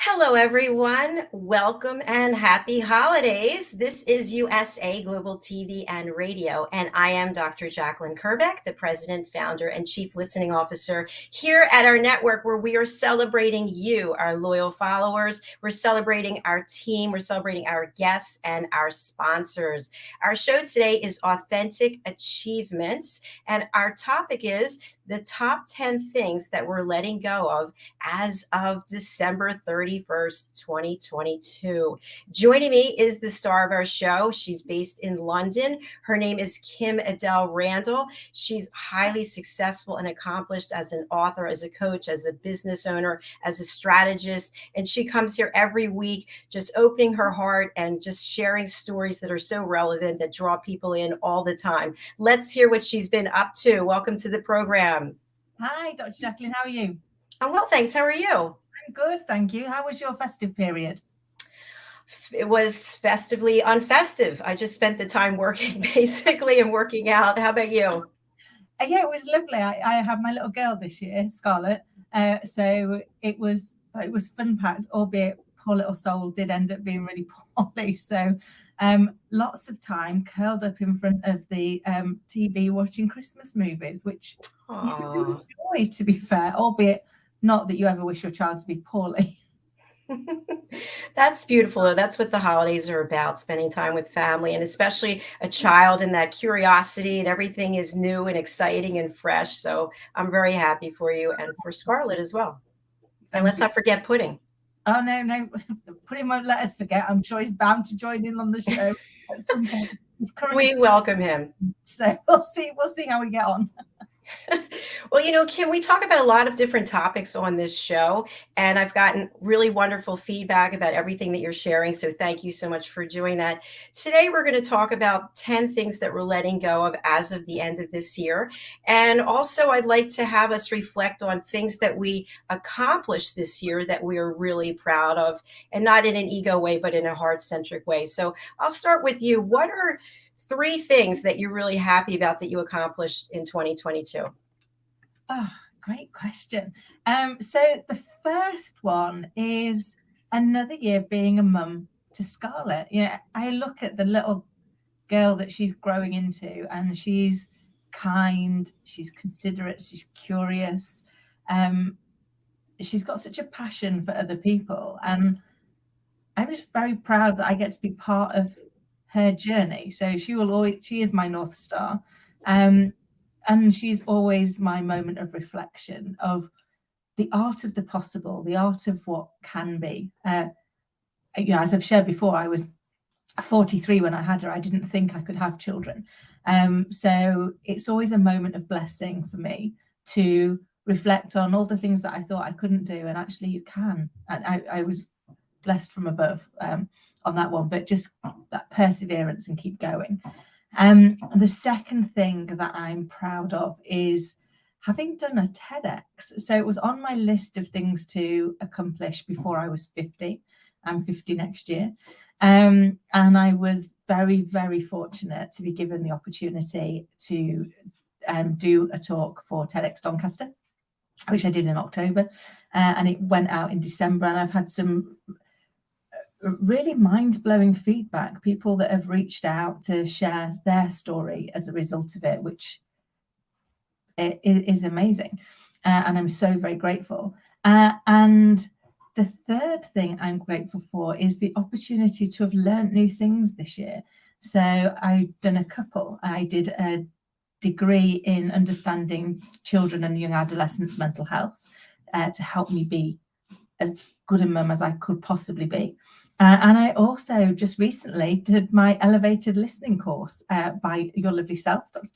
Hello, everyone. Welcome and happy holidays. This is USA Global TV and Radio, and I am Dr. JACALYN KERBECK, the President, Founder, and Chief Listening Officer here at our network, where we are celebrating you, our loyal followers. We're celebrating our team, we're celebrating our guests and our sponsors. Our show today is Authentic Achievements, and our topic is the top 10 things that we're letting go of as of December 31st, 2022. Joining me is the star of our show. She's based in London. Her name is Kim-Adele Randall. She's highly successful and accomplished as an author, as a coach, as a business owner, as a strategist. And she comes here every week just opening her heart and just sharing stories that are so relevant that draw people in all the time. Let's hear what she's been up to. Welcome to the program. Hi, Dr. JACALYN. How are you? I'm well, thanks. How are you? I'm good, thank you. How was your festive period? It was festively unfestive. I just spent the time working basically and working out. How about you? Yeah, it was lovely. I had my little girl this year, Scarlett. So it was fun packed, albeit poor little soul did end up being really poorly. So lots of time curled up in front of the TV watching Christmas movies, which is a real joy, to be fair, albeit not that you ever wish your child to be poorly. That's beautiful, though. That's what the holidays are about, spending time with family, and especially a child, and that curiosity, and everything is new and exciting and fresh. So I'm very happy for you and for Scarlett as well. And let's not forget Pudding. Oh, no. Pudding won't let us forget. I'm sure he's bound to join in on the show at some point. We welcome him. So we'll see how we get on. Well, Kim, we talk about a lot of different topics on this show, and I've gotten really wonderful feedback about everything that you're sharing. So thank you so much for doing that. Today, we're going to talk about 10 things that we're letting go of as of the end of this year. And also, I'd like to have us reflect on things that we accomplished this year that we are really proud of, and not in an ego way, but in a heart-centric way. So I'll start with you. What are 3 things that you're really happy about that you accomplished in 2022? Oh, great question. So the first one is another year being a mum to Scarlett. I look at the little girl that she's growing into, and she's kind, she's considerate, she's curious. She's got such a passion for other people, and I'm just very proud that I get to be part of her journey. So she is my North Star. And she's always my moment of reflection of the art of the possible, the art of what can be. As I've shared before, I was 43 when I had her. I didn't think I could have children. So it's always a moment of blessing for me to reflect on all the things that I thought I couldn't do, and actually you can. And I was blessed from above on that one, but just that perseverance and keep going. The second thing that I'm proud of is having done a TEDx. So it was on my list of things to accomplish before I was 50. I'm 50 next year. And I was very, very fortunate to be given the opportunity to do a talk for TEDx Doncaster, which I did in October. And it went out in December. And I've had some really mind-blowing feedback, people that have reached out to share their story as a result of it, which is amazing. And I'm so very grateful. And the third thing I'm grateful for is the opportunity to have learned new things this year. So I've done a couple. I did a degree in understanding children and young adolescents' mental health to help me be as good a mum as I could possibly be. And I also just recently did my elevated listening course by your lovely self, Dr.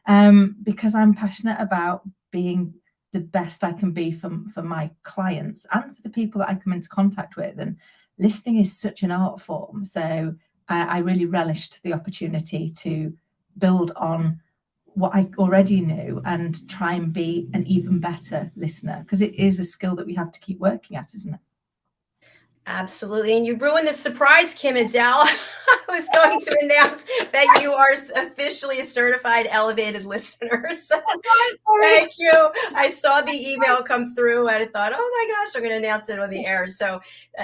JACALYN, because I'm passionate about being the best I can be for my clients and for the people that I come into contact with. And listening is such an art form. So I really relished the opportunity to build on what I already knew and try and be an even better listener, because it is a skill that we have to keep working at, isn't it? Absolutely. And you ruined the surprise, Kim-Adele. I was going to announce that you are officially a certified elevated listener. So I'm sorry. thank you. I saw the email come through and I thought, oh my gosh, I'm going to announce it on the air. So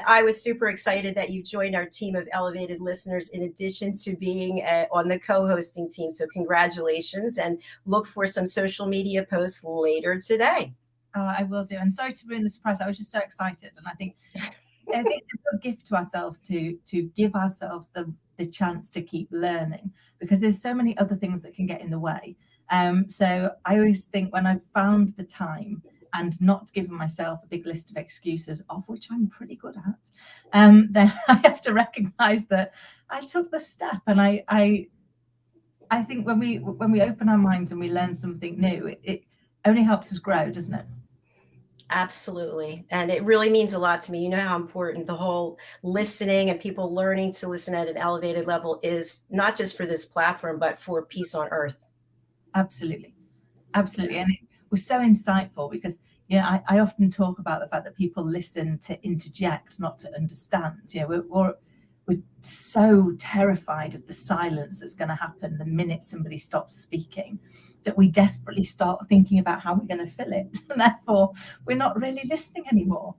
I was super excited that you joined our team of elevated listeners in addition to being on the co-hosting team. So congratulations, and look for some social media posts later today. I will do. And sorry to ruin the surprise. I was just so excited. And I think it's a good gift to ourselves to give ourselves the chance to keep learning, because there's so many other things that can get in the way. So I always think when I've found the time and not given myself a big list of excuses, of which I'm pretty good at, then I have to recognize that I took the step. And I think when we open our minds and we learn something new, it only helps us grow, doesn't it? Absolutely. And it really means a lot to me. You know how important the whole listening and people learning to listen at an elevated level is, not just for this platform, but for peace on earth. Absolutely. Absolutely. And it was so insightful because, I often talk about the fact that people listen to interject, not to understand. We're so terrified of the silence that's going to happen the minute somebody stops speaking, that we desperately start thinking about how we're going to fill it. And therefore, we're not really listening anymore,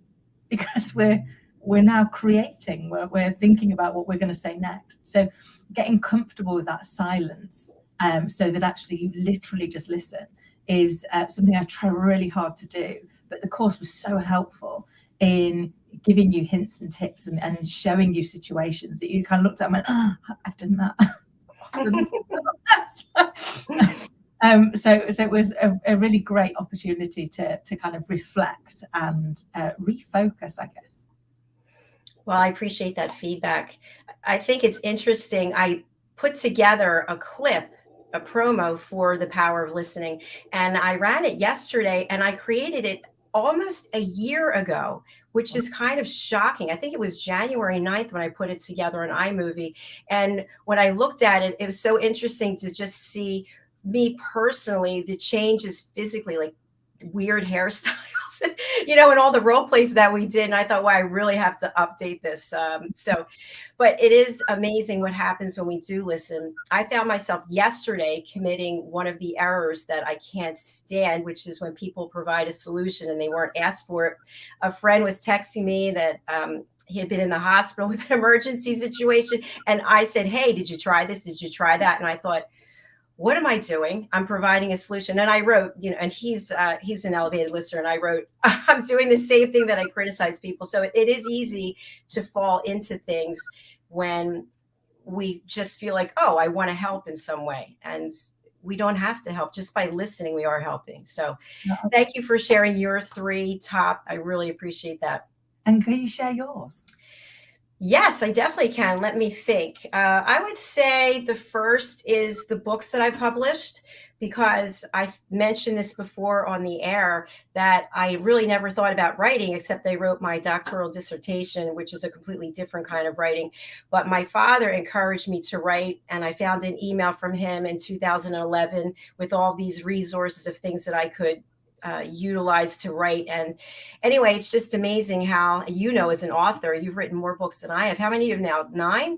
because we're now creating, we're thinking about what we're going to say next. So getting comfortable with that silence, so that actually you literally just listen, is something I try really hard to do. But the course was so helpful in giving you hints and tips and showing you situations that you kind of looked at and went, oh, I've done that. So it was a really great opportunity to kind of reflect and refocus, I guess. Well, I appreciate that feedback. I think it's interesting. I put together a clip, a promo for the power of listening, and I ran it yesterday, and I created it almost a year ago, which is kind of shocking. I think it was January 9th when I put it together on iMovie. And when I looked at it, it was so interesting to just see me personally, the changes physically, like weird hairstyles, and all the role plays that we did. And I thought, wow, I really have to update this. But it is amazing what happens when we do listen. I found myself yesterday committing one of the errors that I can't stand, which is when people provide a solution and they weren't asked for it. A friend was texting me that he had been in the hospital with an emergency situation. And I said, hey, did you try this? Did you try that? And I thought, what am I doing? I'm providing a solution. And I wrote, and he's an elevated listener. And I wrote, I'm doing the same thing that I criticize people. So it is easy to fall into things when we just feel like, oh, I want to help in some way. And we don't have to help. Just by listening, we are helping. So thank you for sharing your 3 top. I really appreciate that. And can you share yours? Yes, I definitely can. Let me think. I would say the first is the books that I published, because I've mentioned this before on the air that I really never thought about writing, except I wrote my doctoral dissertation, which is a completely different kind of writing. But my father encouraged me to write, and I found an email from him in 2011 with all these resources of things that I could utilize to write. And anyway, it's just amazing how, as an author, you've written more books than I have. How many you have now? 9?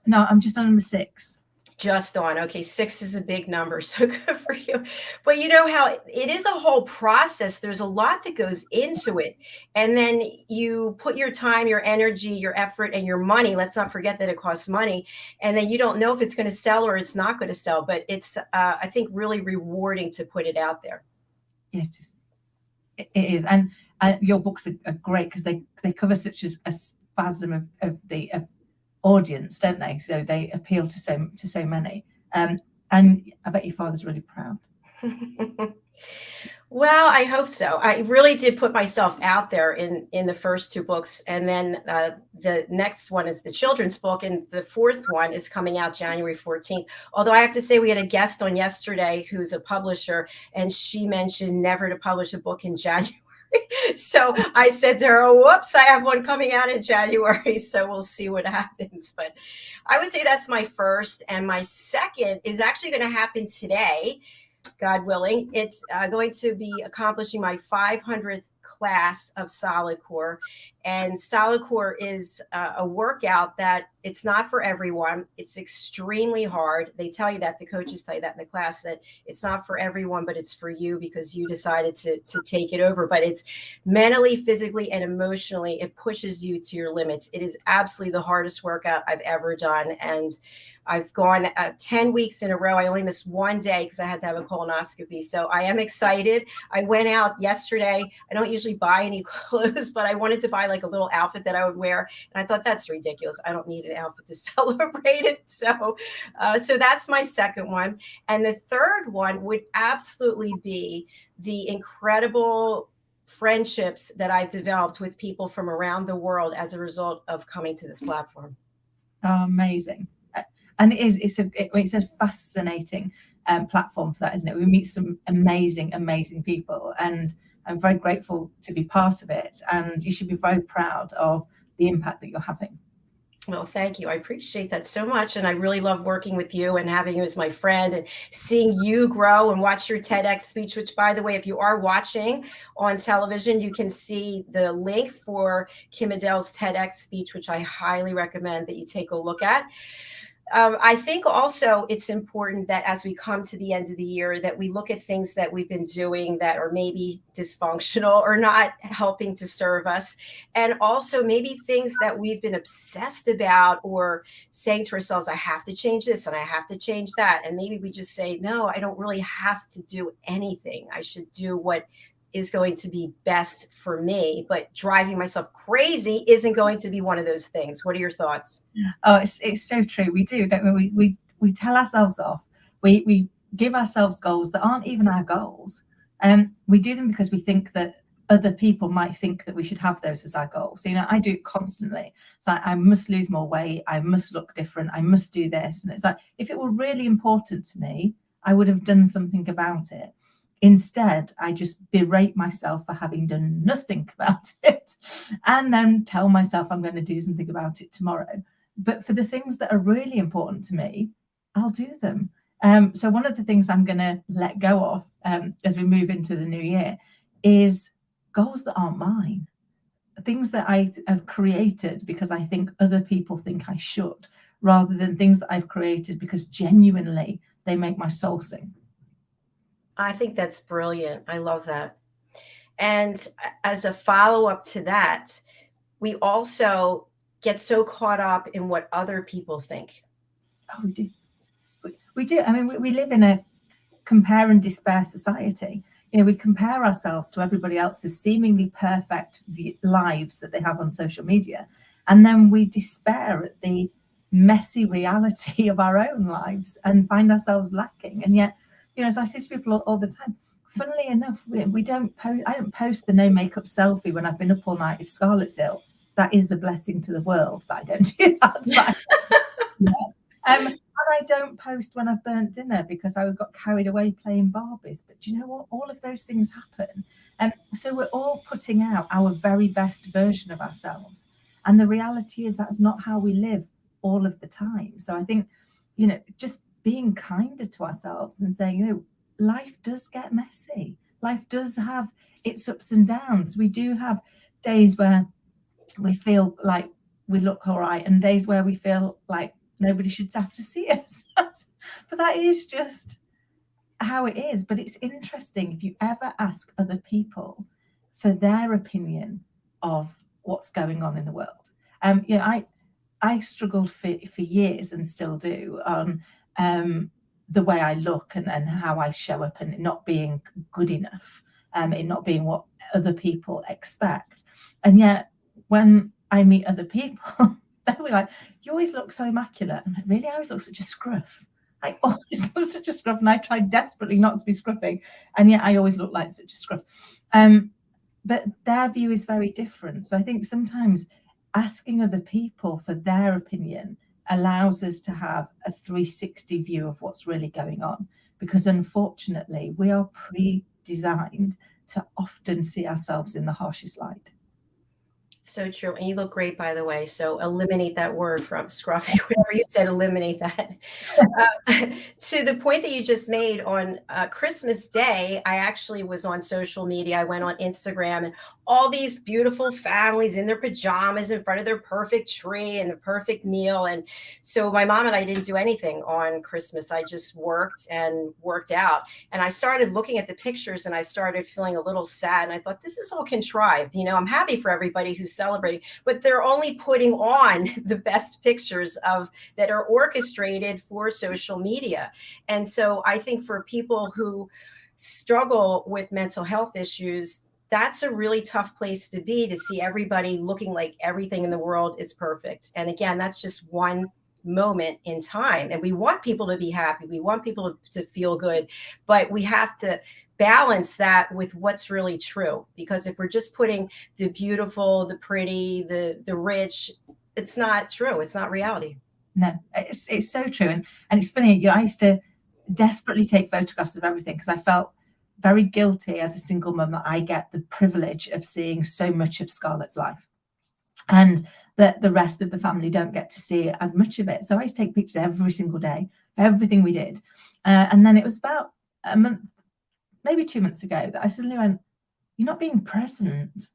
No, I'm just on number 6. Just on. Okay, 6 is a big number, so good for you. But you know how it is a whole process. There's a lot that goes into it. And then you put your time, your energy, your effort, and your money. Let's not forget that it costs money. And then you don't know if it's going to sell or it's not going to sell. But it's, I think, really rewarding to put it out there. Yes, it is. And your books are great because they cover such a spasm of the audience, don't they? So they appeal to so many. And I bet your father's really proud. Well, I hope so. I really did put myself out there in the first 2 books. And then the next one is the children's book. And the 4th one is coming out January 14th. Although I have to say, we had a guest on yesterday who's a publisher, and she mentioned never to publish a book in January. So I said to her, oh, whoops, I have one coming out in January. So we'll see what happens. But I would say that's my first. And my second is actually going to happen today. God willing. It's going to be accomplishing my 500th class of solid core. And solid core is a workout that it's not for everyone. It's extremely hard. They tell you that, the coaches tell you that in the class, that it's not for everyone, but it's for you because you decided to take it over. But it's mentally, physically, and emotionally, it pushes you to your limits. It is absolutely the hardest workout I've ever done. And I've gone 10 weeks in a row. I only missed one day because I had to have a colonoscopy. So I am excited. I went out yesterday. I don't usually buy any clothes, but I wanted to buy like a little outfit that I would wear. And I thought, that's ridiculous. I don't need an outfit to celebrate it. So that's my second one. And the third one would absolutely be the incredible friendships that I've developed with people from around the world as a result of coming to this platform. Oh, amazing. And it's a fascinating platform for that, isn't it? We meet some amazing people, and I'm very grateful to be part of it. And you should be very proud of the impact that you're having. Well, thank you. I appreciate that so much. And I really love working with you and having you as my friend and seeing you grow and watch your TEDx speech, which, by the way, if you are watching on television, you can see the link for Kim-Adele's TEDx speech, which I highly recommend that you take a look at. I think also it's important that as we come to the end of the year, that we look at things that we've been doing that are maybe dysfunctional or not helping to serve us. And also maybe things that we've been obsessed about or saying to ourselves, I have to change this and I have to change that. And maybe we just say, no, I don't really have to do anything. I should do what is going to be best for me, but driving myself crazy isn't going to be one of those things. What are your thoughts? Oh, it's so true. We do, don't we? We tell ourselves off. We give ourselves goals that aren't even our goals. We do them because we think that other people might think that we should have those as our goals. So, I do it constantly. It's like, I must lose more weight. I must look different. I must do this. And it's like, if it were really important to me, I would have done something about it. Instead, I just berate myself for having done nothing about it, and then tell myself I'm going to do something about it tomorrow. But for the things that are really important to me, I'll do them. So one of the things I'm going to let go of as we move into the new year is goals that aren't mine, things that I have created because I think other people think I should, rather than things that I've created because genuinely they make my soul sing. I think that's brilliant. I love that. And as a follow-up to that, we also get so caught up in what other people think. Oh, we do. We do. I mean, we live in a compare and despair society. We compare ourselves to everybody else's seemingly perfect lives that they have on social media. And then we despair at the messy reality of our own lives and find ourselves lacking. And yet, as I say to people all the time, funnily enough, we don't post. I don't post the no makeup selfie when I've been up all night if Scarlett's ill. That is a blessing to the world that I don't do that. And I don't post when I've burnt dinner because I got carried away playing Barbies. But do you know what? All of those things happen. And so we're all putting out our very best version of ourselves. And the reality is that's not how we live all of the time. So I think, just being kinder to ourselves and saying, life does get messy. Life does have its ups and downs. We do have days where we feel like we look all right and days where we feel like nobody should have to see us. But that is just how it is. But it's interesting if you ever ask other people for their opinion of what's going on in the world. I struggled for years and still do on the way I look and how I show up and it not being good enough, it not being what other people expect. And yet when I meet other people, they'll be like, you always look so immaculate. And like, really? I always look such a scruff. I always look such a scruff. And I try desperately not to be scruffy. And yet I always look like such a scruff. But their view is very different. So I think sometimes asking other people for their opinion allows us to have a 360 view of what's really going on. Because unfortunately, we are pre-designed to often see ourselves in the harshest light. So true. And you look great, by the way. So eliminate that word from scruffy, whatever you said, eliminate that. To the point that you just made on Christmas Day, I actually was on social media. I went on Instagram and all these beautiful families in their pajamas in front of their perfect tree and the perfect meal. And so my mom and I didn't do anything on Christmas. I just worked and worked out. And I started looking at the pictures and I started feeling a little sad. And I thought, this is all contrived. I'm happy for everybody who's celebrating, but they're only putting on the best pictures of that are orchestrated for social media. And so I think for people who struggle with mental health issues, that's a really tough place to be, to see everybody looking like everything in the world is perfect. And again, that's just one moment in time. And we want people to be happy. We want people to feel good, but we have to balance that with what's really true. Because if we're just putting the beautiful, the pretty, the rich, it's not true. It's not reality. No, it's so true. And it's funny, I used to desperately take photographs of everything because I felt very guilty as a single mum that I get the privilege of seeing so much of Scarlett's life, and that the rest of the family don't get to see as much of it. So I used to take pictures every single day, everything we did. And then it was about a month, maybe 2 months ago, that I suddenly went, you're not being present,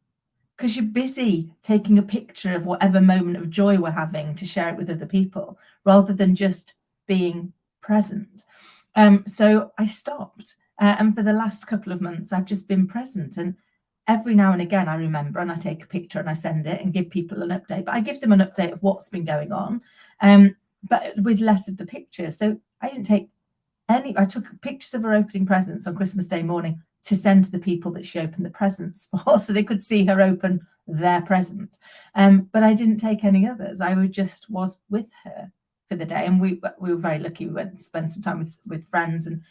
because you're busy taking a picture of whatever moment of joy we're having to share it with other people, rather than just being present. So I stopped. And for the last couple of months, I've just been present. And every now and again, I remember and I take a picture and I send it and give people an update. But I give them an update of what's been going on, but with less of the pictures. So I didn't take any. I took pictures of her opening presents on Christmas Day morning to send to the people that she opened the presents for, so they could see her open their present. But I didn't take any others. I was with her for the day, and we were very lucky. We went and spent some time with friends, and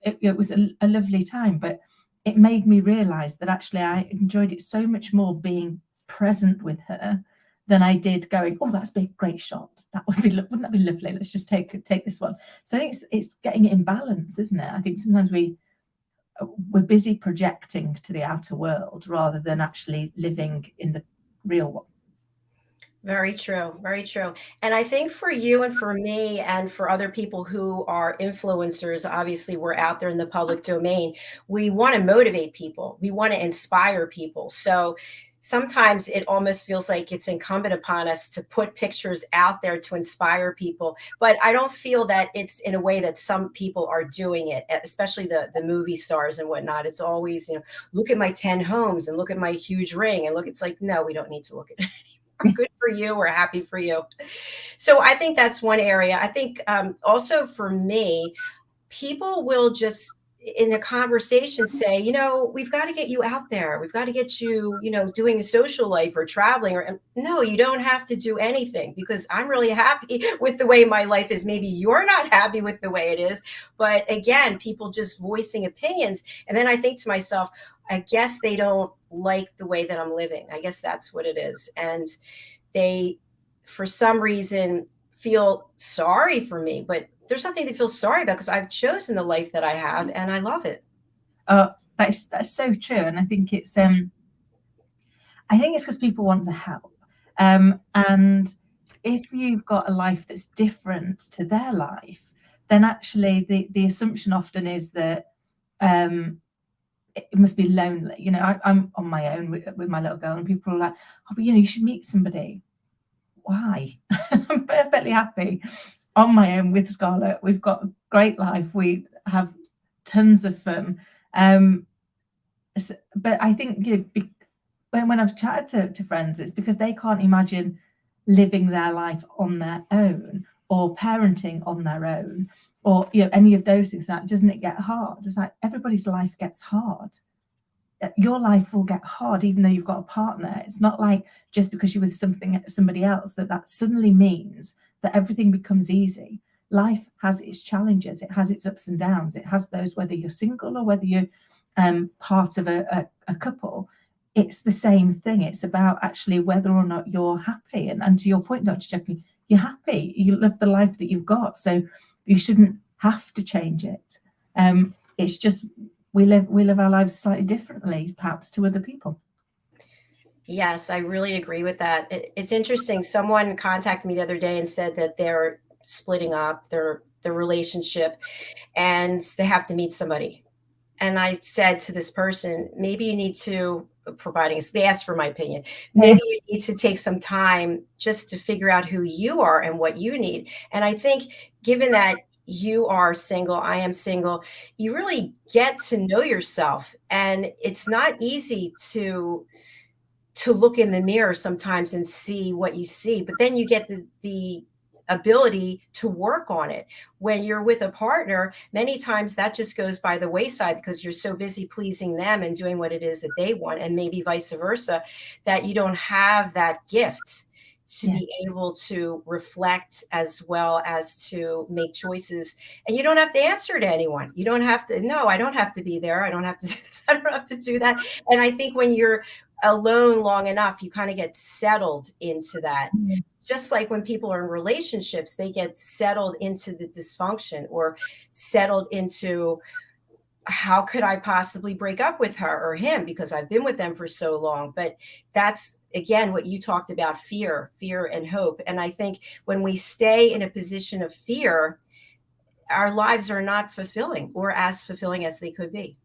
it was a lovely time. But it made me realise that actually I enjoyed it so much more being present with her than I did going, oh, that's a big, great shot. Wouldn't that be lovely? Let's just take this one. So I think it's getting it in balance, isn't it? I think sometimes we're busy projecting to the outer world rather than actually living in the real one. Very true. Very true. And I think for you and for me and for other people who are influencers, obviously we're out there in the public domain. We want to motivate people. We want to inspire people. So sometimes it almost feels like it's incumbent upon us to put pictures out there to inspire people. But I don't feel that it's in a way that some people are doing it, especially the movie stars and whatnot. It's always, look at my 10 homes and look at my huge ring. And look, it's like, no, we don't need to look at it anymore. Good for you. We're happy for you. So I think that's one area. I think also for me, people will just in a conversation say, we've got to get you out there. We've got to get you, doing a social life or traveling. Or no, you don't have to do anything, because I'm really happy with the way my life is. Maybe you're not happy with the way it is. But again, people just voicing opinions. And then I think to myself, I guess they don't like the way that I'm living. I guess that's what it is. And they, for some reason, feel sorry for me, but there's nothing to feel sorry about, because I've chosen the life that I have and I love it. That's so true. And I think it's because people want to help. And if you've got a life that's different to their life, then actually the assumption often is that it must be lonely. I'm on my own with my little girl, and people are like, oh, but you should meet somebody. Why? I'm perfectly happy on my own with Scarlett. We've got a great life. We have tons of fun. But I think when I've chatted to friends, it's because they can't imagine living their life on their own, or parenting on their own, or any of those things. Like, doesn't it get hard? It's like everybody's life gets hard. Your life will get hard even though you've got a partner. It's not like just because you're with somebody else that suddenly means that everything becomes easy. Life has its challenges. It has its ups and downs. It has those, whether you're single or whether you're part of a couple. It's the same thing. It's about actually whether or not you're happy. And to your point, Dr. JACALYN, you're happy. You live the life that you've got. So you shouldn't have to change it. It's just we live our lives slightly differently, perhaps, to other people. Yes, I really agree with that. It's interesting. Someone contacted me the other day and said that they're splitting up their relationship and they have to meet somebody. And I said to this person, maybe you need to providing, so they asked for my opinion. Yeah. Maybe you need to take some time just to figure out who you are and what you need. And I think given that you are single, I am single, you really get to know yourself. And it's not easy to look in the mirror sometimes and see what you see, but then you get the ability to work on it. When you're with a partner, many times that just goes by the wayside because you're so busy pleasing them and doing what it is that they want, and maybe vice versa, that you don't have that gift to Yeah. be able to reflect as well as to make choices. And you don't have to answer to anyone. You don't have to, no, I don't have to be there, I don't have to do this, I don't have to do that. And I think when you're alone long enough, you kind of get settled into that. Mm. Just like when people are in relationships, they get settled into the dysfunction or settled into, how could I possibly break up with her or him because I've been with them for so long? But that's again what you talked about, fear and hope. And I think when we stay in a position of fear, our lives are not fulfilling or as fulfilling as they could be.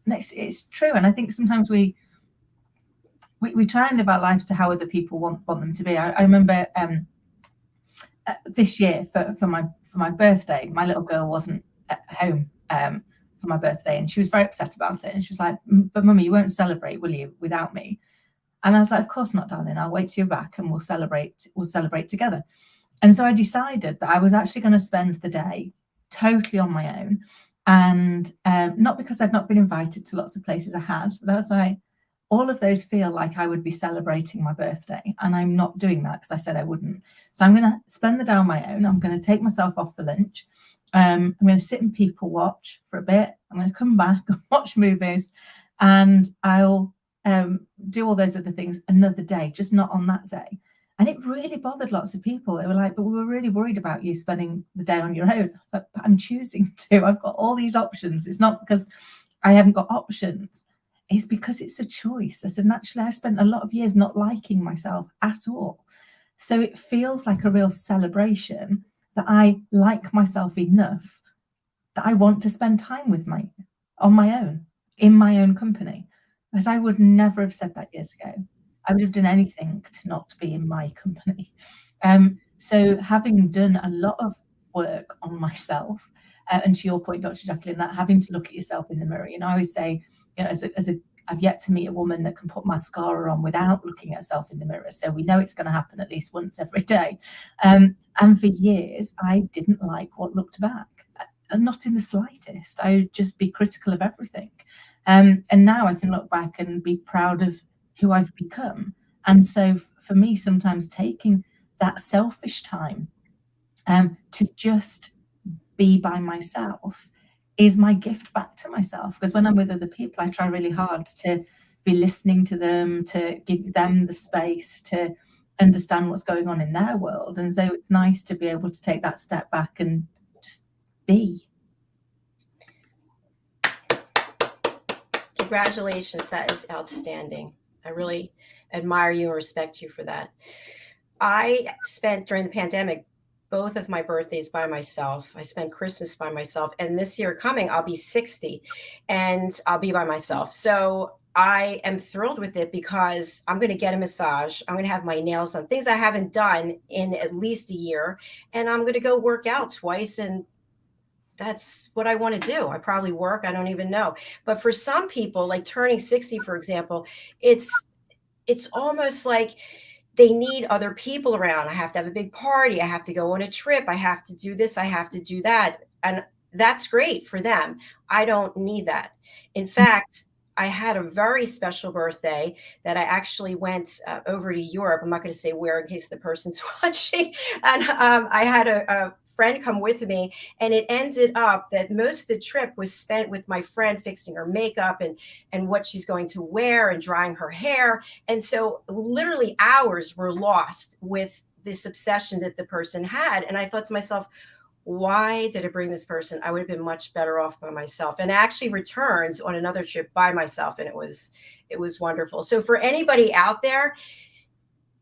It's true. And I think sometimes we try and live our lives to how other people want them to be. I remember this year for my birthday, my little girl wasn't at home for my birthday, and she was very upset about it. And she was like, "But mummy, you won't celebrate, will you, without me?" And I was like, "Of course not, darling. I'll wait till you're back, and we'll celebrate. We'll celebrate together." And so I decided that I was actually going to spend the day totally on my own, and not because I'd not been invited to lots of places I had, but I was like, all of those feel like I would be celebrating my birthday, and I'm not doing that because I said I wouldn't. So I'm going to spend the day on my own. I'm going to take myself off for lunch. I'm going to sit and people watch for a bit. I'm going to come back and watch movies, and I'll do all those other things another day, just not on that day. And it really bothered lots of people. They were like, "But we were really worried about you spending the day on your own." I was like, "But I'm choosing to. I've got all these options. It's not because I haven't got options. It's because it's a choice." I said, naturally, I spent a lot of years not liking myself at all. So it feels like a real celebration that I like myself enough that I want to spend time with on my own, in my own company. As I would never have said that years ago. I would have done anything to not be in my company. So having done a lot of work on myself, and to your point, Dr. JACALYN, that having to look at yourself in the mirror, I always say, I've yet to meet a woman that can put mascara on without looking at herself in the mirror. So we know it's going to happen at least once every day. And for years, I didn't like what looked back, and not in the slightest. I would just be critical of everything. And now I can look back and be proud of who I've become. And so for me, sometimes taking that selfish time to just be by myself is my gift back to myself. Because when I'm with other people, I try really hard to be listening to them, to give them the space to understand what's going on in their world. And so it's nice to be able to take that step back and just be. Congratulations. That is outstanding. I really admire you and respect you for that. I spent during the pandemic both of my birthdays by myself. I spent Christmas by myself. And this year coming, I'll be 60 and I'll be by myself. So I am thrilled with it because I'm going to get a massage. I'm going to have my nails done, things I haven't done in at least a year. And I'm going to go work out twice, and that's what I want to do. I probably work, I don't even know. But for some people, like turning 60, for example, it's almost like they need other people around. I have to have a big party. I have to go on a trip. I have to do this. I have to do that. And that's great for them. I don't need that. In fact, I had a very special birthday that I actually went over to Europe. I'm not going to say where in case the person's watching. And I had a friend come with me, and it ended up that most of the trip was spent with my friend fixing her makeup and what she's going to wear and drying her hair. And so literally hours were lost with this obsession that the person had. And I thought to myself, why did I bring this person? I would have been much better off by myself. And I actually returned on another trip by myself, and it was wonderful. So for anybody out there,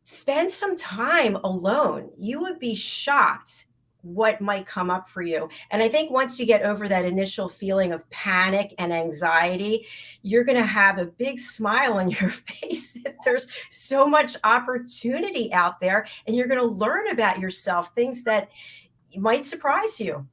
spend some time alone. You would be shocked what might come up for you. And I think once you get over that initial feeling of panic and anxiety, you're going to have a big smile on your face. There's so much opportunity out there, and you're going to learn about yourself, things that might surprise you.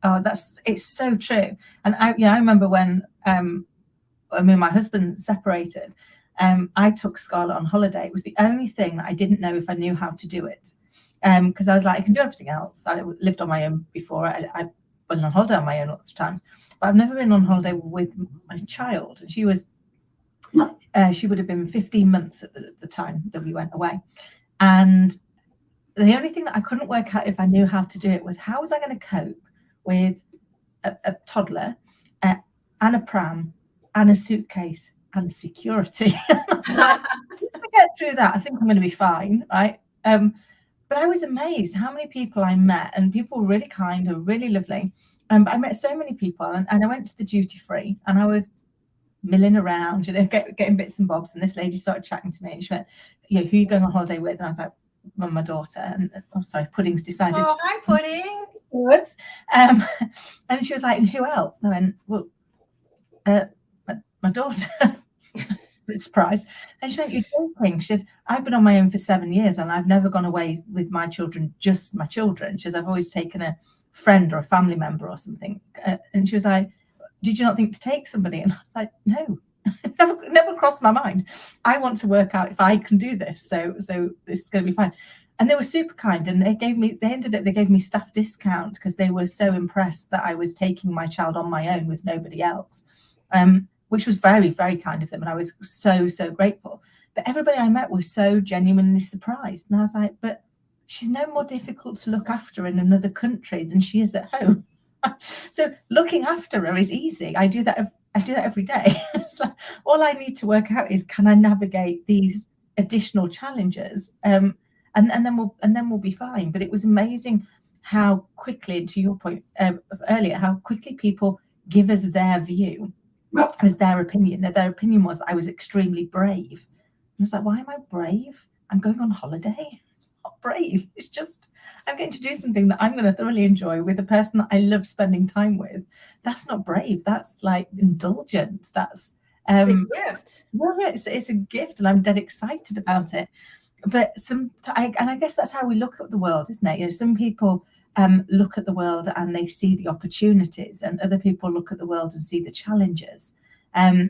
Oh, it's so true. And I remember when my husband separated, I took Scarlett on holiday. It was the only thing that I didn't know if I knew how to do it. Because I was like, I can do everything else. I lived on my own before. I went on holiday on my own lots of times, but I've never been on holiday with my child. And she would have been 15 months at the time that we went away. And the only thing that I couldn't work out if I knew how to do it was, how was I going to cope with a toddler and a pram and a suitcase and security? So if I get through that, I think I'm going to be fine, right? But I was amazed how many people I met, and people were really kind and really lovely. But I met so many people, and I went to the duty free, and I was milling around, getting bits and bobs. And this lady started chatting to me, and she went, who are you going on holiday with? And I was like, well, my daughter. And I'm sorry, Pudding's decided. Oh, hi, Pudding. Words. And she was like, and who else? And I went, well, my daughter. Surprised. And she went, you're joking. She said, I've been on my own for 7 years, and I've never gone away with my children, just my children. She says, I've always taken a friend or a family member or something. And she was like, did you not think to take somebody? And I was like, no, never crossed my mind. I want to work out if I can do this. So this is going to be fine. And they were super kind, and they gave me staff discount because they were so impressed that I was taking my child on my own with nobody else. Which was very, very kind of them. And I was so, so grateful. But everybody I met was so genuinely surprised. And I was like, but she's no more difficult to look after in another country than she is at home. So looking after her is easy. I do that every day. So all I need to work out is, can I navigate these additional challenges? And then we'll be fine. But it was amazing how quickly, and to your point earlier, how quickly people give us their view as their opinion. Their opinion was I was extremely brave. And I was like, why am I brave? I'm going on holiday. It's not brave. It's just, I'm going to do something that I'm going to thoroughly enjoy with a person that I love spending time with. That's not brave. That's like indulgent. That's it's a gift. Well, it's a gift, and I'm dead excited about it. But I guess that's how we look at the world, isn't it? Some people look at the world and they see the opportunities, and other people look at the world and see the challenges. And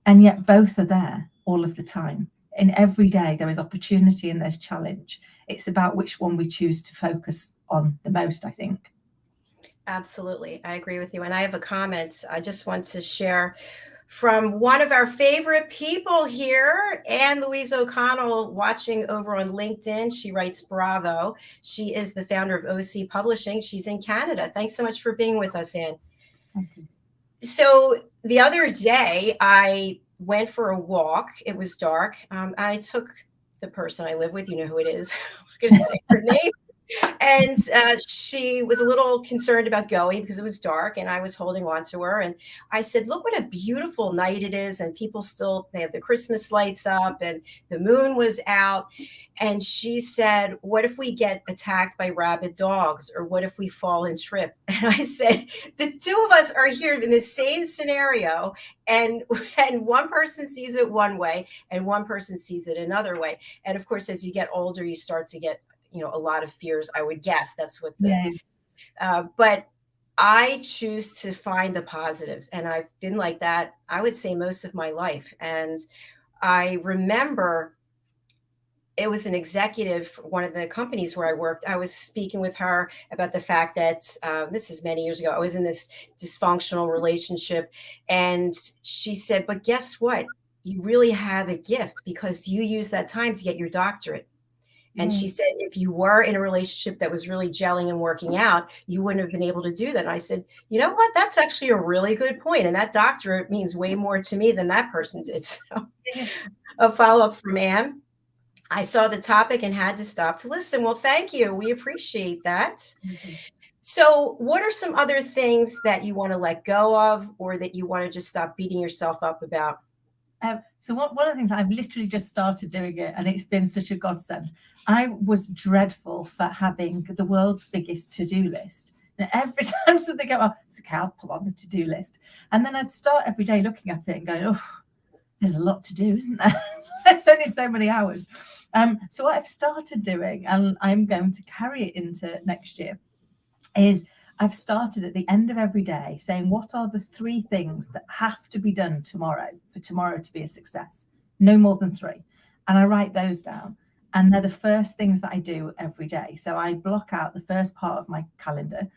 yet both are there all of the time. In every day, there is opportunity and there's challenge. It's about which one we choose to focus on the most, I think. Absolutely. I agree with you. And I have a comment I just want to share from one of our favorite people here, Anne Louise O'Connell, watching over on LinkedIn. She writes, bravo. She is the founder of OC Publishing. She's in Canada. Thanks so much for being with us, Anne. Thank you. So the other day, I went for a walk. It was dark. I took the person I live with. You know who it is. I'm going to say her name. And she was a little concerned about going because it was dark, and I was holding on to her. And I said, look what a beautiful night it is. And people they have the Christmas lights up, and the moon was out. And she said, what if we get attacked by rabid dogs? Or what if we fall and trip? And I said, the two of us are here in the same scenario. And one person sees it one way and one person sees it another way. And of course, as you get older, you start to get a lot of fears, I would guess. That's what but I choose to find the positives. And I've been like that, I would say, most of my life. And I remember it was an executive for one of the companies where I worked. I was speaking with her about the fact that this is many years ago. I was in this dysfunctional relationship. And she said, but guess what? You really have a gift because you use that time to get your doctorate. And she said, if you were in a relationship that was really gelling and working out, you wouldn't have been able to do that. And I said, you know what? That's actually a really good point. And that doctorate means way more to me than that person did. So a follow-up from Anne. I saw the topic and had to stop to listen. Well, thank you. We appreciate that. So, what are some other things that you want to let go of, or that you want to just stop beating yourself up about? So one of the things I've literally just started doing it, and it's been such a godsend. I was dreadful for having the world's biggest to-do list. And every time something came up, it's okay, I'll pull on the to-do list. And then I'd start every day looking at it and going, oh, there's a lot to do, isn't there? It's only so many hours. So what I've started doing, and I'm going to carry it into next year, is I've started at the end of every day saying, what are the 3 things that have to be done tomorrow for tomorrow to be a success? No more than 3. And I write those down. And they're the first things that I do every day. So I block out the first part of my calendar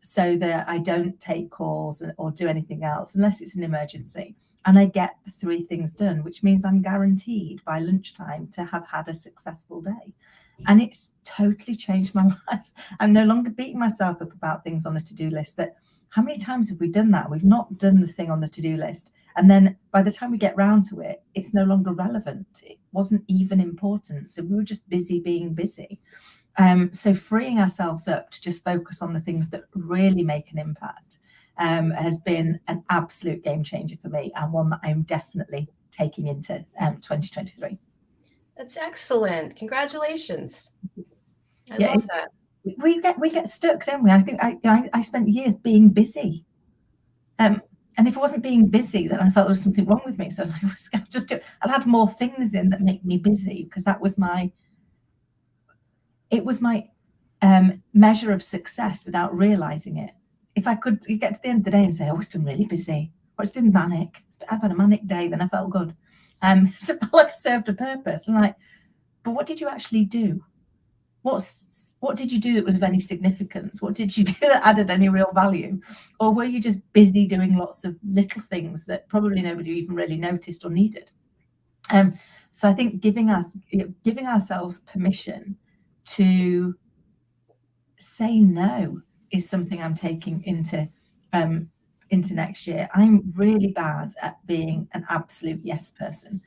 so that I don't take calls or do anything else unless it's an emergency. And I get the 3 things done, which means I'm guaranteed by lunchtime to have had a successful day. And it's totally changed my life. I'm no longer beating myself up about things on a to-do list. That how many times have we done that? We've not done the thing on the to-do list. And then by the time we get round to it, it's no longer relevant. It wasn't even important. So we were just busy being busy. So freeing ourselves up to just focus on the things that really make an impact has been an absolute game changer for me, and one that I'm definitely taking into 2023. That's excellent. Congratulations. I love that. We get stuck, don't we? I think I spent years being busy. And if I wasn't being busy, then I felt there was something wrong with me. So I'll add more things in that make me busy, because that was my measure of success without realizing it. If I could get to the end of the day and say, oh, it's been really busy, or it's been manic, I've had a manic day, then I felt good. So it felt like I served a purpose. And but what did you actually do? What did you do that was of any significance? What did you do that added any real value? Or were you just busy doing lots of little things that probably nobody even really noticed or needed? So I think giving ourselves permission to say no is something I'm taking into next year. I'm really bad at being an absolute yes person.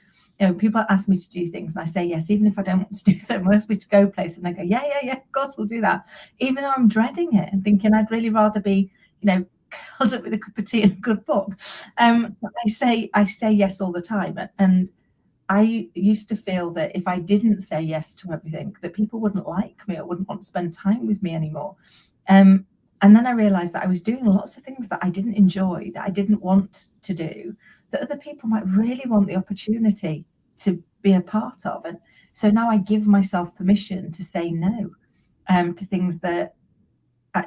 People ask me to do things and I say yes, even if I don't want to do them. They ask me to go places and I go, yeah, of course we'll do that. Even though I'm dreading it and thinking I'd really rather be, curled up with a cup of tea and a good book. I say yes all the time. And I used to feel that if I didn't say yes to everything, that people wouldn't like me or wouldn't want to spend time with me anymore. And then I realized that I was doing lots of things that I didn't enjoy, that I didn't want to do, that other people might really want the opportunity to be a part of. And so now I give myself permission to say no to things that I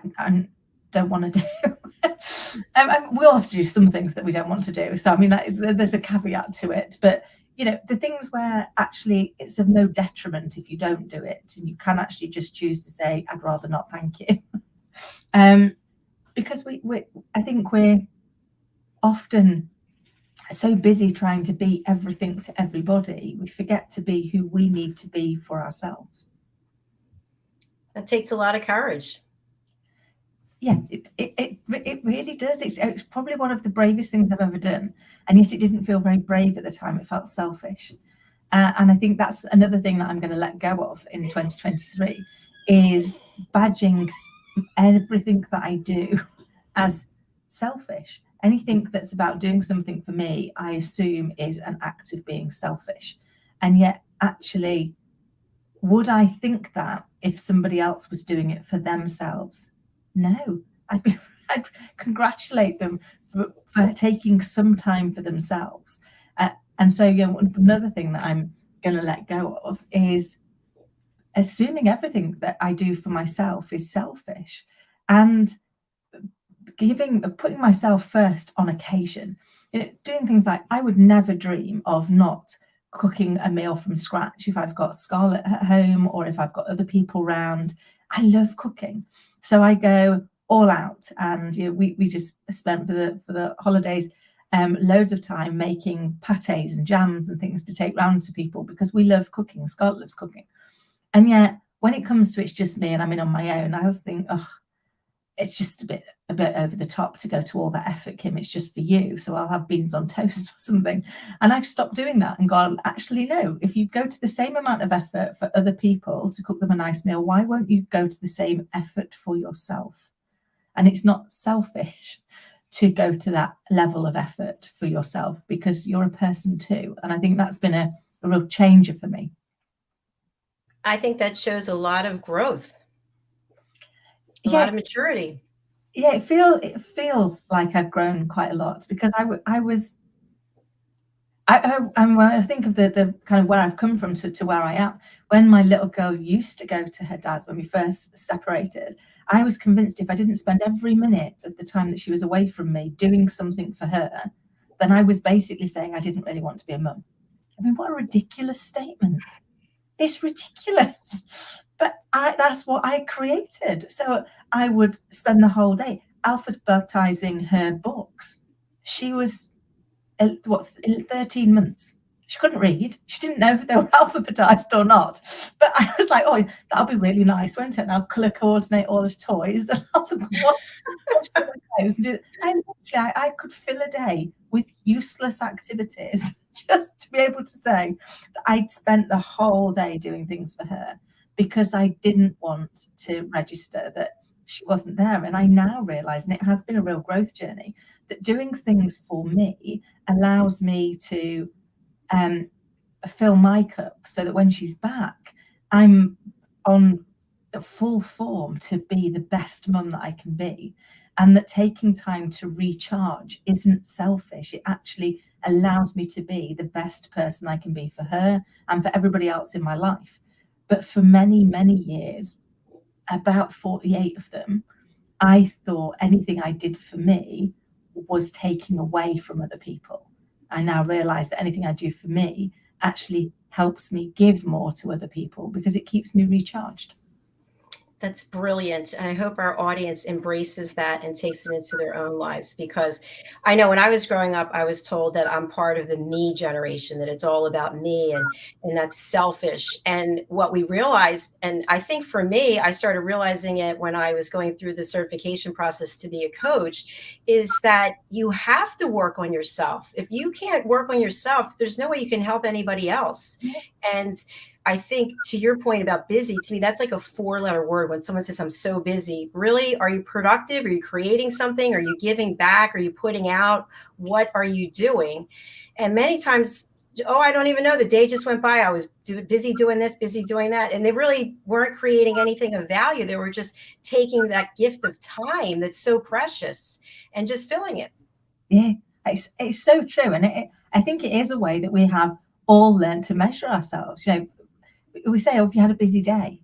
don't want to do. We all have to do some things that we don't want to do. So, I mean, there's a caveat to it. But, the things where actually it's of no detriment if you don't do it, and you can actually just choose to say, I'd rather not, thank you. Because I think we're often so busy trying to be everything to everybody, we forget to be who we need to be for ourselves. That takes a lot of courage. Yeah, it really does. It's probably one of the bravest things I've ever done, and yet it didn't feel very brave at the time. It felt selfish, and I think that's another thing that I'm going to let go of in 2023 is badging everything that I do as selfish. Anything that's about doing something for me, I assume is an act of being selfish. And yet, actually, would I think that if somebody else was doing it for themselves? No, I'd congratulate them for taking some time for themselves. And so, another thing that I'm going to let go of is assuming everything that I do for myself is selfish, and putting myself first on occasion. Doing things like, I would never dream of not cooking a meal from scratch if I've got Scarlett at home or if I've got other people around. I love cooking, so I go all out. And we just spent for the holidays loads of time making pâtés and jams and things to take round to people, because we love cooking. Scarlett loves cooking. And yet when it comes to it's just me and I'm in on my own, I always think, it's just a bit over the top to go to all that effort, Kim. It's just for you, so I'll have beans on toast or something. And I've stopped doing that and gone, actually, no, if you go to the same amount of effort for other people to cook them a nice meal, why won't you go to the same effort for yourself? And it's not selfish to go to that level of effort for yourself, because you're a person too. And I think that's been a real changer for me. I think that shows a lot of growth, a lot of maturity. Yeah, it feels like I've grown quite a lot, because when I think of the kind of where I've come from to where I am. When my little girl used to go to her dad's when we first separated, I was convinced if I didn't spend every minute of the time that she was away from me doing something for her, then I was basically saying I didn't really want to be a mum. I mean, what a ridiculous statement. It's ridiculous. But that's what I created. So I would spend the whole day alphabetizing her books. She was 13 months. She couldn't read. She didn't know if they were alphabetized or not. But I was like, oh, that'll be really nice, won't it? And I'll colour coordinate all the toys and I'll watch some of those and do that. I could fill a day with useless activities just to be able to say that I'd spent the whole day doing things for her, because I didn't want to register that she wasn't there. And I now realise, and it has been a real growth journey, that doing things for me allows me to fill my cup, so that when she's back, I'm on full form to be the best mum that I can be. And that taking time to recharge isn't selfish. It actually allows me to be the best person I can be for her and for everybody else in my life. But for many, many years, about 48 of them, I thought anything I did for me was taking away from other people. I now realize that anything I do for me actually helps me give more to other people, because it keeps me recharged. That's brilliant. And I hope our audience embraces that and takes it into their own lives, because I know when I was growing up, I was told that I'm part of the me generation, that it's all about me, and that's selfish. And what we realized, and I think for me, I started realizing it when I was going through the certification process to be a coach, is that you have to work on yourself. If you can't work on yourself, there's no way you can help anybody else. And I think to your point about busy, to me, that's like a 4-letter word. When someone says, I'm so busy, really, are you productive? Are you creating something? Are you giving back? Are you putting out? What are you doing? And many times, oh, I don't even know. The day just went by. I was busy doing this, busy doing that. And they really weren't creating anything of value. They were just taking that gift of time that's so precious and just filling it. Yeah, it's so true. And I think it is a way that we have all learned to measure ourselves. We say, oh, if you had a busy day,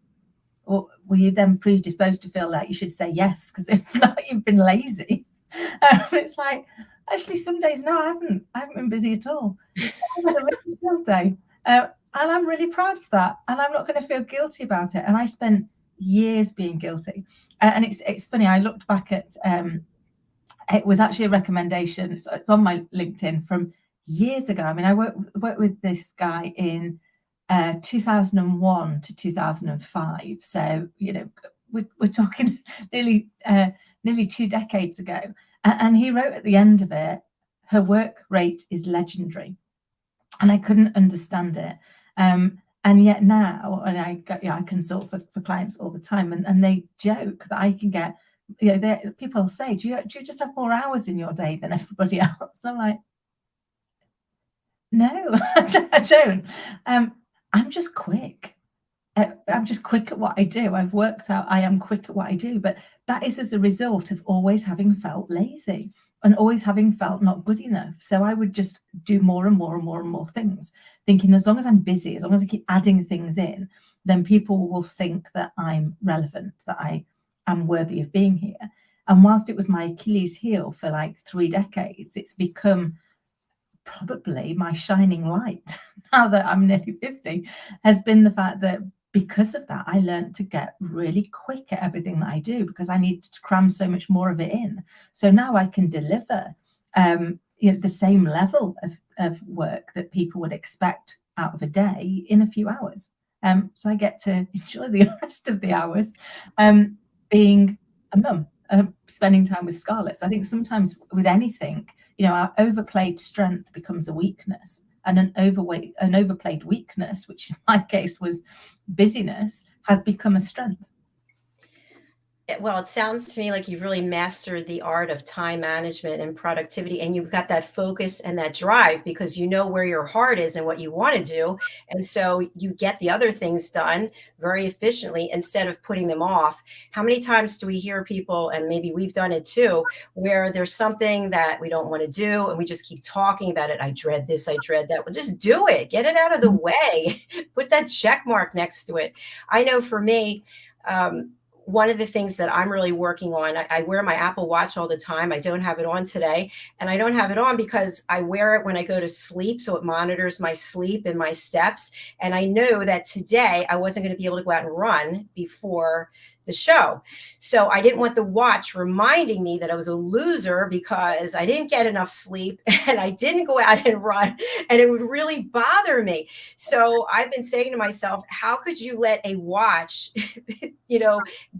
or were you then predisposed to feel like you should say yes, because if not, you've been lazy. It's like, actually, some days, no, I haven't been busy at all. I've had a really chill day, and I'm really proud of that, and I'm not going to feel guilty about it. And I spent years being guilty, and it's funny. I looked back at it was actually a recommendation. It's on my LinkedIn from years ago. I mean, I worked with this guy in 2001 to 2005. So, we're talking nearly 2 decades ago. And he wrote at the end of it, her work rate is legendary. And I couldn't understand it. And yet now, and I consult for clients all the time, and they joke that I can get, people say, do you just have more hours in your day than everybody else? And I'm like, no, I don't. I'm just quick. I'm just quick at what I do. I've worked out I am quick at what I do, but that is as a result of always having felt lazy and always having felt not good enough. So I would just do more and more and more and more things, thinking as long as I'm busy, as long as I keep adding things in, then people will think that I'm relevant, that I am worthy of being here. And whilst it was my Achilles heel for like 3 decades, it's become probably my shining light now that I'm nearly 50, has been the fact that because of that, I learned to get really quick at everything that I do, because I need to cram so much more of it in. So now I can deliver the same level of work that people would expect out of a day in a few hours. So I get to enjoy the rest of the hours being a mum, spending time with Scarlett. So I think sometimes with anything, our overplayed strength becomes a weakness, and an overplayed weakness, which in my case was busyness, has become a strength. Well, it sounds to me like you've really mastered the art of time management and productivity, and you've got that focus and that drive because you know where your heart is and what you want to do. And so you get the other things done very efficiently instead of putting them off. How many times do we hear people, and maybe we've done it too, where there's something that we don't want to do and we just keep talking about it? I dread this, I dread that. Well, just do it, get it out of the way, put that check mark next to it. I know for me, one of the things that I'm really working on, I wear my Apple Watch all the time. I don't have it on today. And I don't have it on because I wear it when I go to sleep. So it monitors my sleep and my steps. And I know that today I wasn't going to be able to go out and run before the show. So I didn't want the watch reminding me that I was a loser because I didn't get enough sleep and I didn't go out and run, and it would really bother me. So I've been saying to myself, how could you let a watch,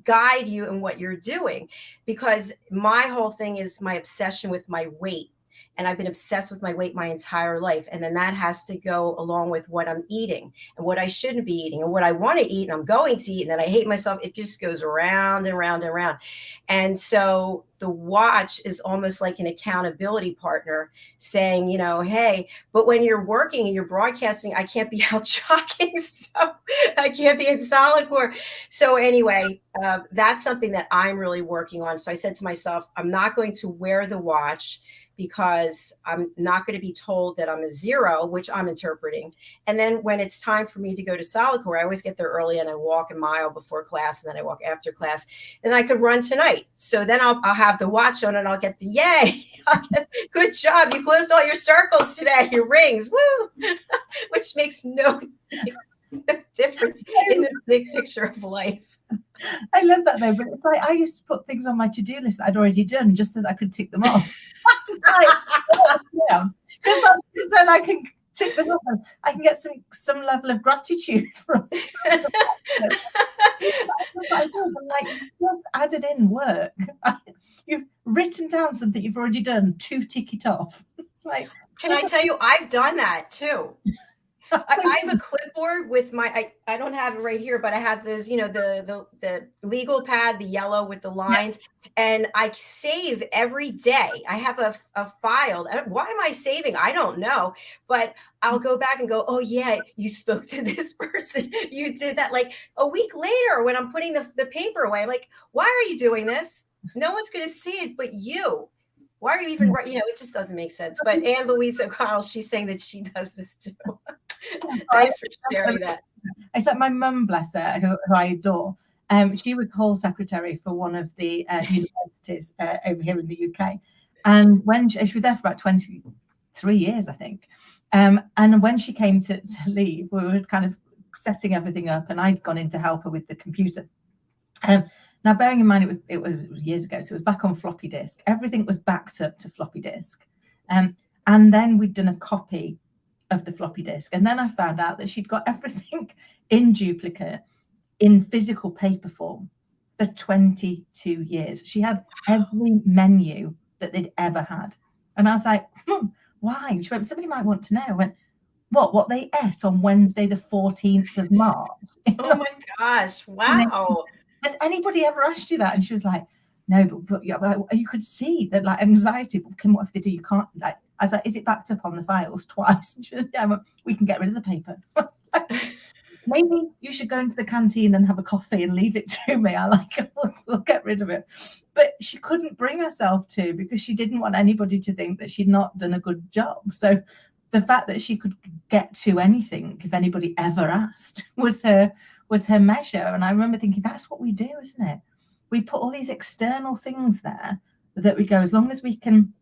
guide you in what you're doing? Because my whole thing is my obsession with my weight. And I've been obsessed with my weight my entire life. And then that has to go along with what I'm eating and what I shouldn't be eating and what I want to eat and I'm going to eat. And then I hate myself. It just goes around and around and around. And so the watch is almost like an accountability partner saying, hey, but when you're working and you're broadcasting, I can't be out jogging. So I can't be in solid core. So anyway, that's something that I'm really working on. So I said to myself, I'm not going to wear the watch because I'm not going to be told that I'm a zero, which I'm interpreting. And then when it's time for me to go to solid core, I always get there early and I walk a mile before class and then I walk after class. And I could run tonight. So then I'll have the watch on and I'll get the yay. Good job. You closed all your circles today, your rings. Woo! Which makes no difference in the big picture of life. I love that though, but it's like I used to put things on my to-do list that I'd already done just so that I could tick them off. Because then I can tick them off and I can get some level of gratitude from it. Like, you've added in work. You've written down something you've already done to tick it off. It's like, can I tell you, I've done that too. I have a clipboard with I don't have it right here, but I have those, the legal pad, the yellow with the lines, and I save every day. I have a file. Why am I saving? I don't know, but I'll go back and go, oh yeah, you spoke to this person. You did that. Like a week later when I'm putting the paper away, I'm like, why are you doing this? No one's going to see it but you. Why are you even right? It just doesn't make sense. But Anne Louise O'Connell, she's saying that she does this too. Thanks for sharing that. It's like my mum, bless her, who I adore. She was hall secretary for one of the universities over here in the UK. And when she was there for about 23 years, I think. And when she came to leave, we were kind of setting everything up and I'd gone in to help her with the computer. Now, bearing in mind, it was years ago, so it was back on floppy disk. Everything was backed up to floppy disk. And then we'd done a copy of the floppy disk. And then I found out that she'd got everything in duplicate in physical paper form for 22 years. She had every menu that they'd ever had. And I was like, why? She went, somebody might want to know. I went, what they ate on Wednesday, the 14th of March. Oh my gosh. Wow. Has anybody ever asked you that? And she was like, no, but you could see that like anxiety. But what if they do? You can't like. I was like, is it backed up on the files twice? And she was, yeah, well, we can get rid of the paper. Maybe you should go into the canteen and have a coffee and leave it to me. I like it. We'll get rid of it. But she couldn't bring herself to because she didn't want anybody to think that she'd not done a good job. So the fact that she could get to anything if anybody ever asked was her measure. And I remember thinking, that's what we do, isn't it? We put all these external things there that we go, as long as we can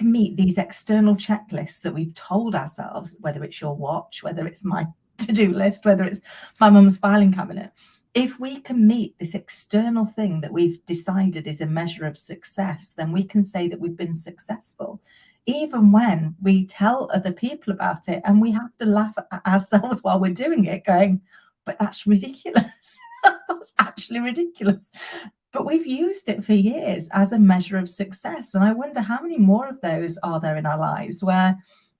meet these external checklists that we've told ourselves, whether it's your watch, whether it's my to-do list, whether it's my mum's filing cabinet, if we can meet this external thing that we've decided is a measure of success, then we can say that we've been successful. Even when we tell other people about it and we have to laugh at ourselves while we're doing it, going, but that's ridiculous. That's actually ridiculous. But we've used it for years as a measure of success. And I wonder how many more of those are there in our lives where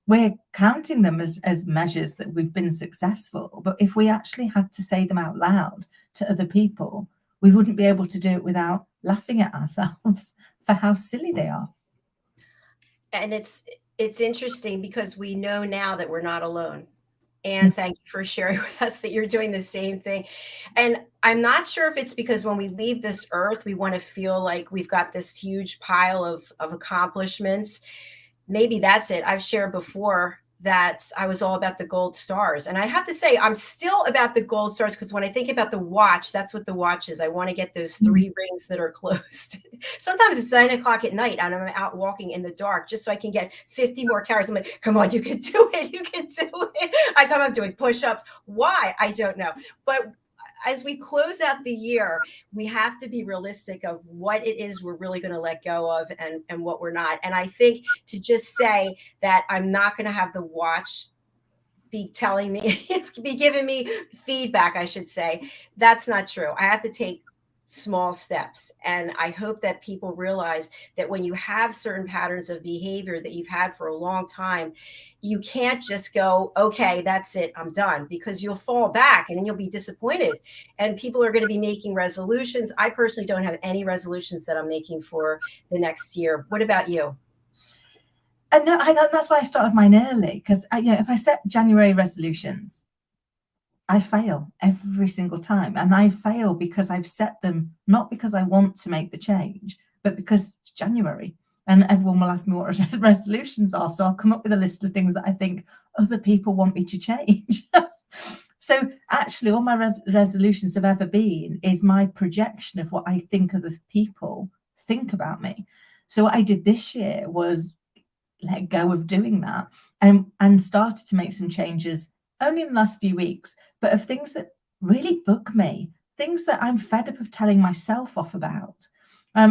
we're counting them as measures that we've been successful. But if we actually had to say them out loud to other people, we wouldn't be able to do it without laughing at ourselves for how silly they are. And it's interesting because we know now that we're not alone. And thank you for sharing with us that you're doing the same thing. And I'm not sure if it's because when we leave this earth, we want to feel like we've got this huge pile of accomplishments. Maybe that's it. I've shared before that I was all about the gold stars. And I have to say, I'm still about the gold stars because when I think about the watch, that's what the watch is. I want to get those 3 rings that are closed. Sometimes it's 9 o'clock at night and I'm out walking in the dark just so I can get 50 more calories. I'm like, come on, you can do it. You can do it. I come up doing push-ups. Why? I don't know. But as we close out the year, we have to be realistic of what it is we're really going to let go of and what we're not. And I think to just say that I'm not going to have the watch be telling me, be giving me feedback, I should say, that's not true. I have to take small steps. And I hope that people realize that when you have certain patterns of behavior that you've had for a long time, you can't just go, okay, that's it, I'm done, because you'll fall back and then you'll be disappointed. And people are going to be making resolutions. I personally don't have any resolutions that I'm making for the next year. What about you? And no, that's why I started mine early, because if I set January resolutions, I fail every single time. And I fail because I've set them, not because I want to make the change, but because it's January. And everyone will ask me what resolutions are. So I'll come up with a list of things that I think other people want me to change. So actually, all my resolutions have ever been is my projection of what I think other people think about me. So what I did this year was let go of doing that and started to make some changes only in the last few weeks, but of things that really bug me, things that I'm fed up of telling myself off about.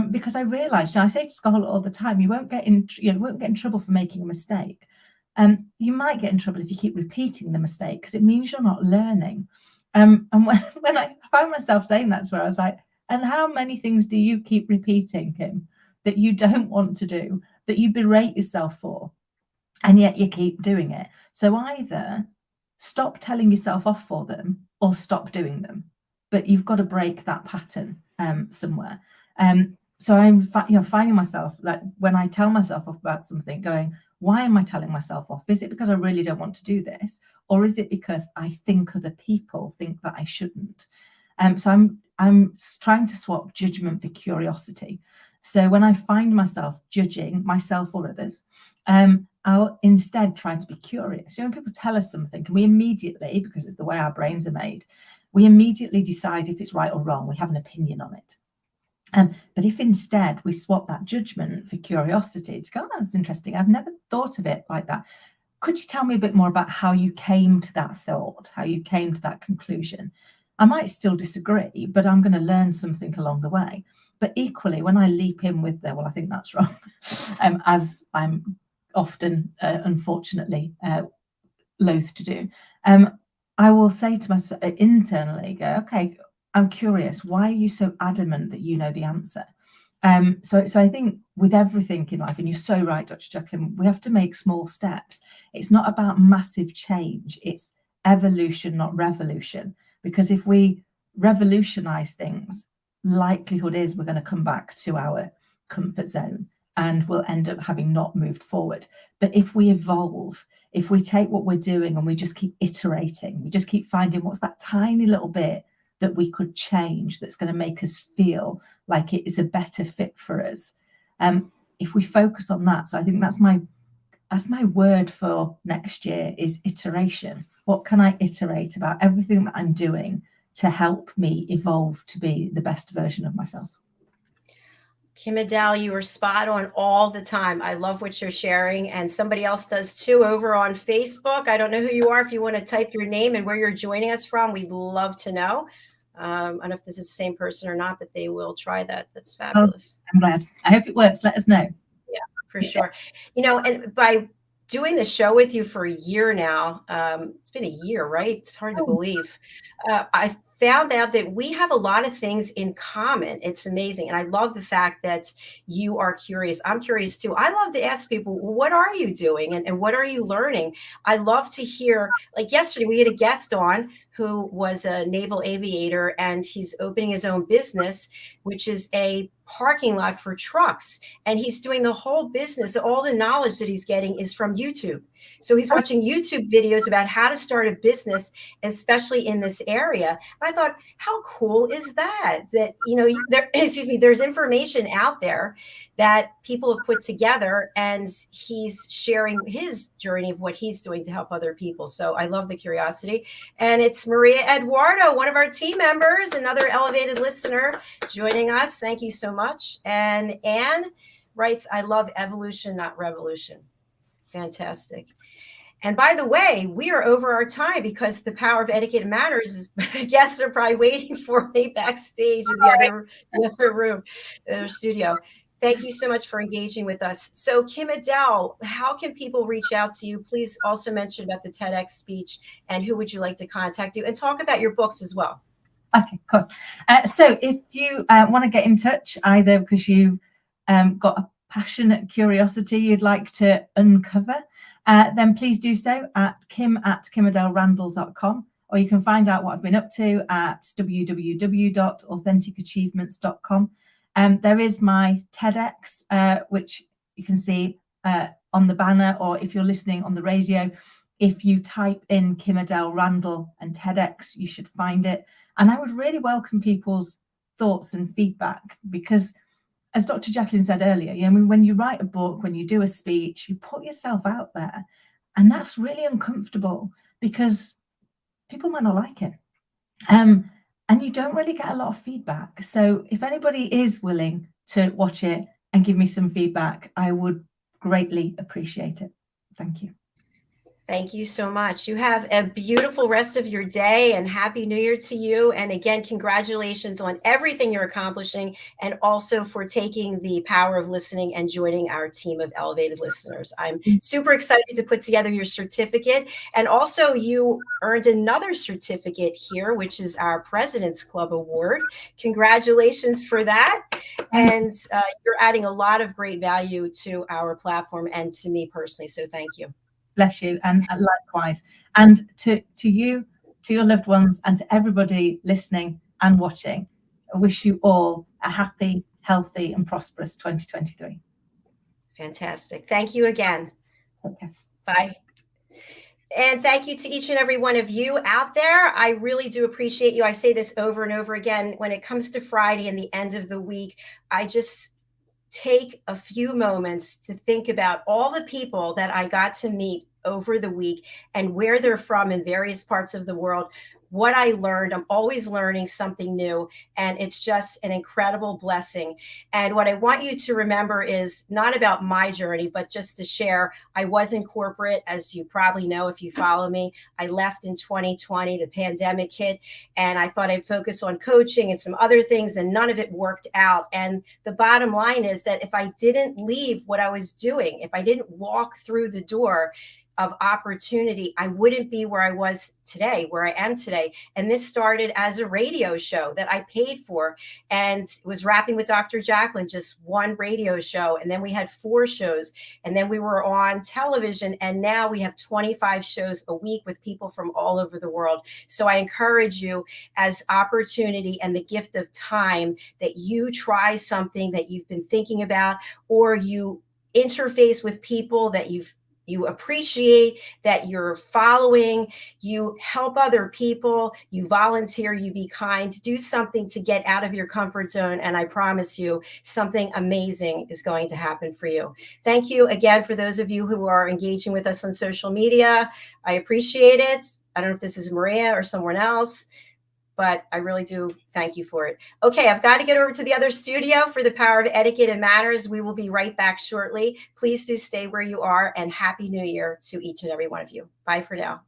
Because I realized, I say to Scarlett all the time, you won't get in trouble for making a mistake. You might get in trouble if you keep repeating the mistake, because it means you're not learning. And when I found myself saying that to her, I was like, and how many things do you keep repeating, Kim, that you don't want to do, that you berate yourself for, and yet you keep doing it? So either stop telling yourself off for them or stop doing them, but you've got to break that pattern somewhere. So I'm finding myself, like, when I tell myself off about something, going, why am I telling myself off? Is it because I really don't want to do this, or is it because I think other people think that I shouldn't? So I'm trying to swap judgment for curiosity. So when I find myself judging myself or others, I'll instead try to be curious. When people tell us something, and we immediately, because it's the way our brains are made, we immediately decide if it's right or wrong. We have an opinion on it. But if instead we swap that judgment for curiosity, to go, oh, that's interesting, I've never thought of it like that. Could you tell me a bit more about how you came to that thought, how you came to that conclusion? I might still disagree, but I'm going to learn something along the way. But equally, when I leap in with well, I think that's wrong, as I'm often, unfortunately, loath to do, I will say to myself internally, go, okay, I'm curious, why are you so adamant that you know the answer? So I think with everything in life, and you're so right, Dr. JACALYN, we have to make small steps. It's not about massive change, it's evolution, not revolution. Because if we revolutionize things, likelihood is we're going to come back to our comfort zone and we'll end up having not moved forward. But if we evolve, if we take what we're doing and we just keep iterating, we just keep finding what's that tiny little bit that we could change that's going to make us feel like it is a better fit for us. If we focus on that, so I think that's my word for next year is iteration. What can I iterate about everything that I'm doing to help me evolve to be the best version of myself? Kim-Adele, you are spot on all the time. I love what you're sharing, and somebody else does too over on Facebook. I don't know who you are. If you want to type your name and where you're joining us from, we'd love to know. I don't know if this is the same person or not, but they will try that. That's fabulous. I'm glad. I hope it works. Let us know. Yeah, for sure. And by doing the show with you for a year now, it's been a year, right? It's hard to believe. I found out that we have a lot of things in common. It's amazing. And I love the fact that you are curious. I'm curious too. I love to ask people, well, what are you doing? And what are you learning? I love to hear, like yesterday, we had a guest on who was a naval aviator, and he's opening his own business, which is a parking lot for trucks. And he's doing the whole business. All the knowledge that he's getting is from YouTube. So he's watching YouTube videos about how to start a business, especially in this area. And I thought, how cool is that? That, there's information out there that people have put together, and he's sharing his journey of what he's doing to help other people. So I love the curiosity. And it's Maria Eduardo, one of our team members, another elevated listener joining us. Thank you so much. And Anne writes, I love evolution, not revolution. Fantastic. And by the way, we are over our time because the power of etiquette matters. Is the guests are probably waiting for me backstage in the other room, the other studio. Thank you so much for engaging with us. So Kim-Adele, how can people reach out to you? Please also mention about the TEDx speech and who would you like to contact you, and talk about your books as well. Okay, of course. So if you want to get in touch, either because you've got a passionate curiosity you'd like to uncover, then please do so at kim@kimadelrandall.com, or you can find out what I've been up to at www.authenticachievements.com. There is my TEDx, which you can see on the banner, or if you're listening on the radio, if you type in Kim-Adele Randall and TEDx, you should find it. And I would really welcome people's thoughts and feedback, because as Dr. JACALYN said earlier, when you write a book, when you do a speech, you put yourself out there, and that's really uncomfortable because people might not like it. And you don't really get a lot of feedback. So if anybody is willing to watch it and give me some feedback, I would greatly appreciate it. Thank you. Thank you so much. You have a beautiful rest of your day, and Happy New Year to you. And again, congratulations on everything you're accomplishing, and also for taking the power of listening and joining our team of elevated listeners. I'm super excited to put together your certificate. And also you earned another certificate here, which is our President's Club Award. Congratulations for that. And you're adding a lot of great value to our platform and to me personally. So thank you. Bless you, and likewise. And to you, to your loved ones, and to everybody listening and watching, I wish you all a happy, healthy, and prosperous 2023. Fantastic. Thank you again. Okay. Bye. And thank you to each and every one of you out there. I really do appreciate you. I say this over and over again. When it comes to Friday and the end of the week, I just take a few moments to think about all the people that I got to meet over the week and where they're from in various parts of the world, what I learned. I'm always learning something new, and it's just an incredible blessing. And what I want you to remember is not about my journey, but just to share. I was in corporate, as you probably know if you follow me. I left in 2020, the pandemic hit, and I thought I'd focus on coaching and some other things, and none of it worked out. And the bottom line is that if I didn't leave what I was doing, if I didn't walk through the door of opportunity, I wouldn't be where I was today, where I am today. And this started as a radio show that I paid for, and was Rapping with Dr. JACALYN, just one radio show. And then we had 4 shows, and then we were on television, and now we have 25 shows a week with people from all over the world. So I encourage you, as opportunity and the gift of time, that you try something that you've been thinking about, or you interface with people that you appreciate, that you're following, you help other people, you volunteer, you be kind, do something to get out of your comfort zone. And I promise you, something amazing is going to happen for you. Thank you again for those of you who are engaging with us on social media. I appreciate it. I don't know if this is Maria or someone else, but I really do thank you for it. Okay, I've got to get over to the other studio for the Power of Etiquette and Manners. We will be right back shortly. Please do stay where you are, and Happy New Year to each and every one of you. Bye for now.